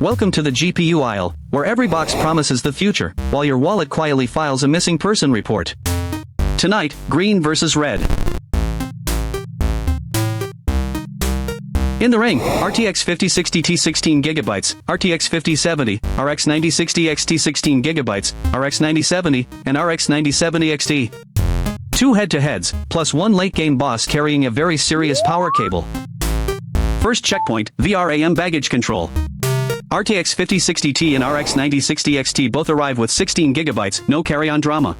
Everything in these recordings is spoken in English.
Welcome to the GPU aisle, where every box promises the future, while your wallet quietly files a missing person report. Tonight, green versus red. In the ring, RTX 5060 T16GB, RTX 5070, RX 9060 XT 16GB, RX 9070, and RX 9070 XT. Two head-to-heads, plus one late-game boss carrying a very serious power cable. First checkpoint, VRAM baggage control. RTX 5060 Ti and RX 9060 XT both arrive with 16GB, no carry-on drama.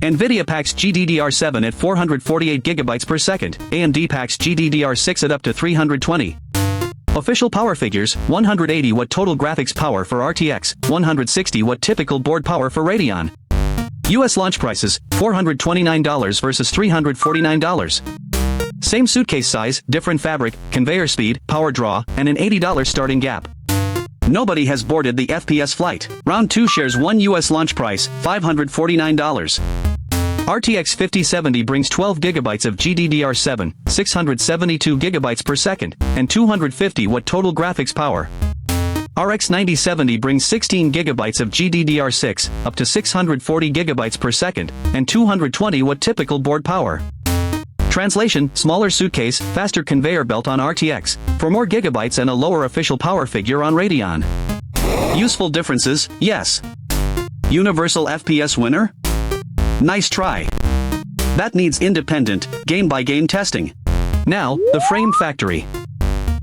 NVIDIA packs GDDR7 at 448GB per second, AMD packs GDDR6 at up to 320. Official power figures, 180W total graphics power for RTX, 160W typical board power for Radeon. US launch prices, $429 versus $349. Same suitcase size, different fabric, conveyor speed, power draw, and an $80 starting gap. Nobody has boarded the FPS flight. Round 2 shares one US launch price, $549. RTX 5070 brings 12GB of GDDR7, 672GB per second, and 250W total graphics power. RX 9070 brings 16GB of GDDR6, up to 640GB per second, and 220W typical board power. Translation, smaller suitcase, faster conveyor belt on RTX, for more gigabytes and a lower official power figure on Radeon. Useful differences, yes. Universal FPS winner? Nice try. That needs independent, game-by-game testing. Now, the frame factory.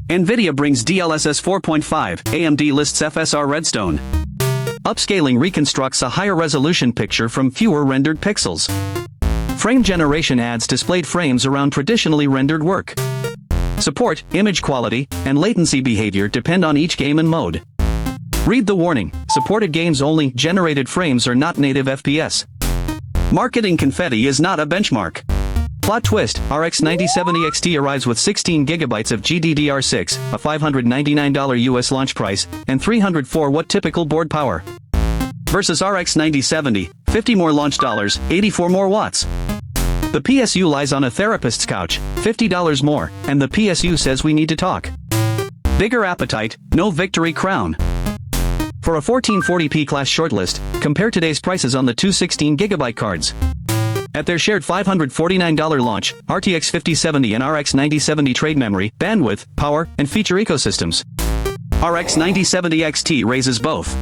NVIDIA brings DLSS 4.5, AMD lists FSR Redstone. Upscaling reconstructs a higher resolution picture from fewer rendered pixels. Frame generation adds displayed frames around traditionally rendered work. Support, image quality, and latency behavior depend on each game and mode. Read the warning, supported games only, generated frames are not native FPS. Marketing confetti is not a benchmark. Plot twist, RX 9070 XT arrives with 16GB of GDDR6, a $599 US launch price, and 304W typical board power. Versus RX 9070, 50 more launch dollars, 84 more watts. The PSU lies on a therapist's couch, $50 more, and the PSU says we need to talk. Bigger appetite, no victory crown. For a 1440p class shortlist, compare today's prices on the two 16GB cards. At their shared $549 launch, RTX 5070 and RX 9070 trade memory, bandwidth, power, and feature ecosystems. RX 9070 XT raises both.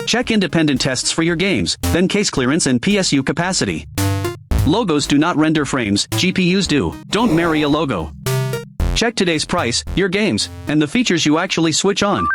Check independent tests for your games, then case clearance and PSU capacity. Logos do not render frames, GPUs do. Don't marry a logo. Check today's price, your games, and the features you actually switch on.